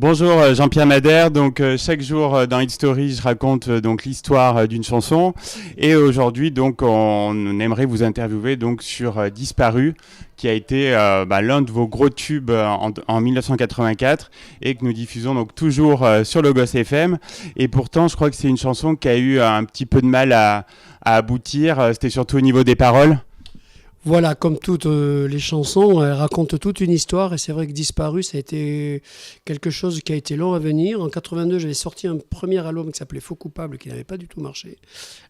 Bonjour Jean-Pierre Madère. Donc chaque jour dans Hit Story, je raconte donc l'histoire d'une chanson. Et aujourd'hui, donc on aimerait vous interviewer donc sur Disparu, qui a été l'un de vos gros tubes en 1984 et que nous diffusons donc toujours sur Logos FM. Et pourtant, je crois que c'est une chanson qui a eu un petit peu de mal à aboutir. C'était surtout au niveau des paroles. Voilà, comme toutes les chansons, elles racontent toute une histoire et c'est vrai que Disparu, ça a été quelque chose qui a été long à venir. En 82, j'avais sorti un premier album qui s'appelait Faux Coupable qui n'avait pas du tout marché.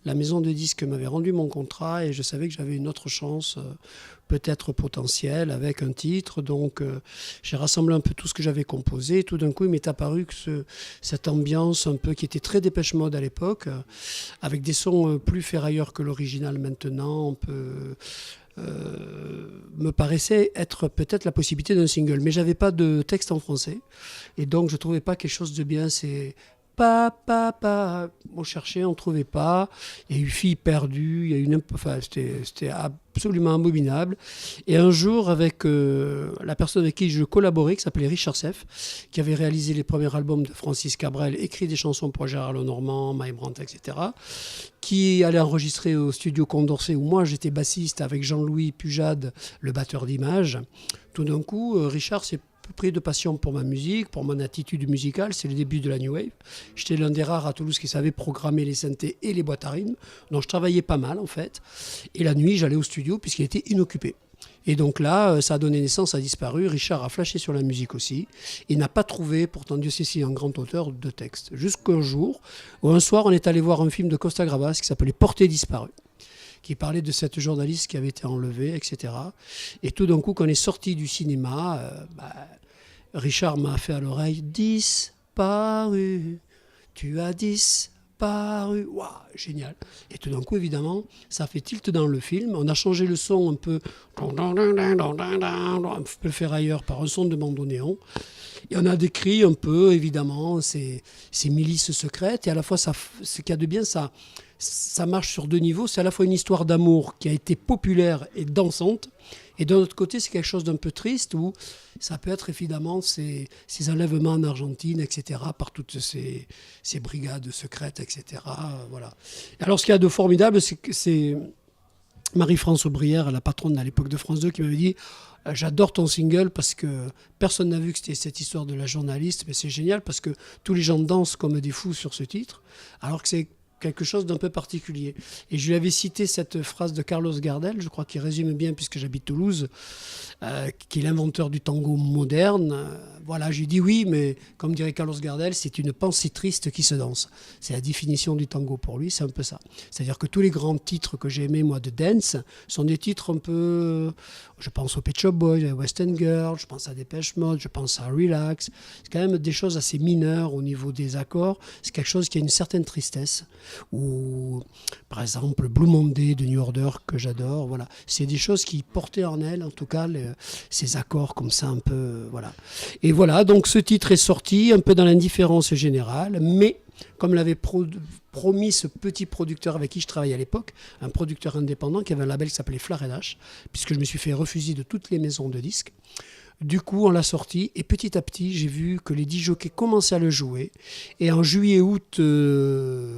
La maison de disques m'avait rendu mon contrat et je savais que j'avais une autre chance, peut-être potentielle, avec un titre. Donc j'ai rassemblé un peu tout ce que j'avais composé et tout d'un coup, il m'est apparu que cette ambiance un peu qui était très Dépêche Mode à l'époque, avec des sons plus ferrailleurs que l'original maintenant, un peu... me paraissait être peut-être la possibilité d'un single. Mais j'avais pas de texte en français. Et donc, je trouvais pas quelque chose de bien. C'est pa. On cherchait, on trouvait pas. Il y a eu Fille perdue. Il y a eu enfin, c'était absolument abominable. Et un jour, avec la personne avec qui je collaborais, qui s'appelait Richard Seff, qui avait réalisé les premiers albums de Francis Cabrel, écrit des chansons pour Gérard Lenormand, Mike Brandt, etc., qui allait enregistrer au studio Condorcet, où moi j'étais bassiste avec Jean-Louis Pujade, le batteur d'Images. Tout d'un coup, Richard s'est pris de passion pour ma musique, pour mon attitude musicale. C'est le début de la New Wave. J'étais l'un des rares à Toulouse qui savait programmer les synthés et les boîtes à rythme. Donc je travaillais pas mal en fait. Et la nuit, j'allais au studio puisqu'il était inoccupé. Et donc là, ça a donné naissance à Disparu. Richard a flashé sur la musique aussi. Il n'a pas trouvé, pourtant Dieu sait si un grand auteur, de texte. Jusqu'un jour, où un soir, on est allé voir un film de Costa Gravas qui s'appelait Portée disparue, qui parlait de cette journaliste qui avait été enlevée, etc. Et tout d'un coup, quand on est sorti du cinéma, Richard m'a fait à l'oreille « Disparu, tu as disparu ». Waouh, génial. Et tout d'un coup, évidemment, ça fait tilt dans le film. On a changé le son un peu ferrailleur par un son de bandoneon. Et on a décrit un peu, évidemment, ces milices secrètes. Et à la fois, ce qu'il y a de bien, ça marche sur deux niveaux. C'est à la fois une histoire d'amour qui a été populaire et dansante. Et d'un autre côté, c'est quelque chose d'un peu triste où ça peut être évidemment ces enlèvements en Argentine, etc., par toutes ces brigades secrètes, etc. Voilà. Alors, ce qu'il y a de formidable, c'est que c'est Marie-France Aubrière, la patronne à l'époque de France 2, qui m'avait dit « J'adore ton single parce que personne n'a vu que c'était cette histoire de la journaliste, mais c'est génial parce que tous les gens dansent comme des fous sur ce titre, alors que c'est quelque chose d'un peu particulier. » Et je lui avais cité cette phrase de Carlos Gardel, je crois qu'il résume bien puisque j'habite Toulouse, qui est l'inventeur du tango moderne. Voilà, j'ai dit oui, mais comme dirait Carlos Gardel, c'est une pensée triste qui se danse. C'est la définition du tango pour lui, c'est un peu ça. C'est-à-dire que tous les grands titres que j'ai aimés, moi, de dance, sont des titres un peu... Je pense au Pet Shop Boys, à West End Girl, je pense à Dépêche Mode, je pense à Relax. C'est quand même des choses assez mineures au niveau des accords. C'est quelque chose qui a une certaine tristesse. Ou, par exemple, Blue Monday de New Order, que j'adore. Voilà. C'est des choses qui portaient en elles, en tout cas, ces accords comme ça, un peu... Voilà. Et voilà, donc ce titre est sorti un peu dans l'indifférence générale, mais comme l'avait promis ce petit producteur avec qui je travaillais à l'époque, un producteur indépendant qui avait un label qui s'appelait Flar & puisque je me suis fait refuser de toutes les maisons de disques. Du coup, on l'a sorti et petit à petit, j'ai vu que les disjockeys commençaient à le jouer. Et en juillet-août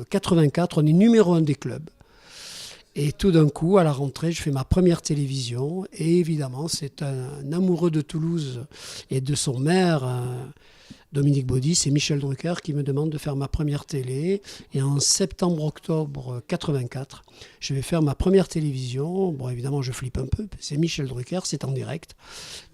84, on est numéro 1 des clubs. Et tout d'un coup, à la rentrée, je fais ma première télévision. Et évidemment, c'est un amoureux de Toulouse et de son maire, Dominique Baudis, c'est Michel Drucker qui me demande de faire ma première télé. Et en septembre-octobre 84, je vais faire ma première télévision. Bon, évidemment, je flippe un peu. C'est Michel Drucker, c'est en direct.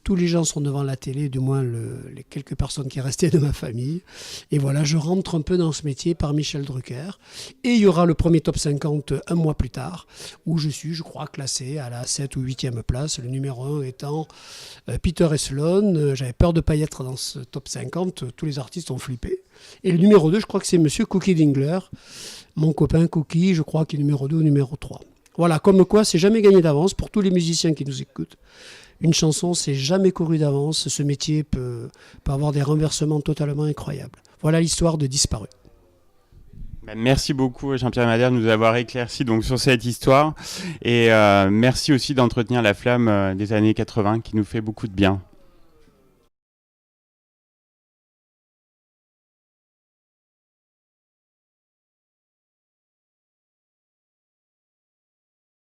Tous les gens sont devant la télé, du moins les quelques personnes qui restaient de ma famille. Et voilà, je rentre un peu dans ce métier par Michel Drucker. Et il y aura le premier top 50 un mois plus tard, où je suis, je crois, classé à la 7 ou 8e place. Le numéro 1 étant Peter et Sloan. J'avais peur de ne pas y être dans ce top 50. Tous les artistes ont flippé. Et le numéro 2, je crois que c'est Monsieur Cookie Dingler. Mon copain Cookie, je crois qu'il est numéro 2 ou numéro 3. Voilà, comme quoi, c'est jamais gagné d'avance pour tous les musiciens qui nous écoutent. Une chanson, c'est jamais couru d'avance. Ce métier peut avoir des renversements totalement incroyables. Voilà l'histoire de Disparu. Merci beaucoup Jean-Pierre Madère de nous avoir éclairci donc sur cette histoire et merci aussi d'entretenir la flamme des années 80 qui nous fait beaucoup de bien.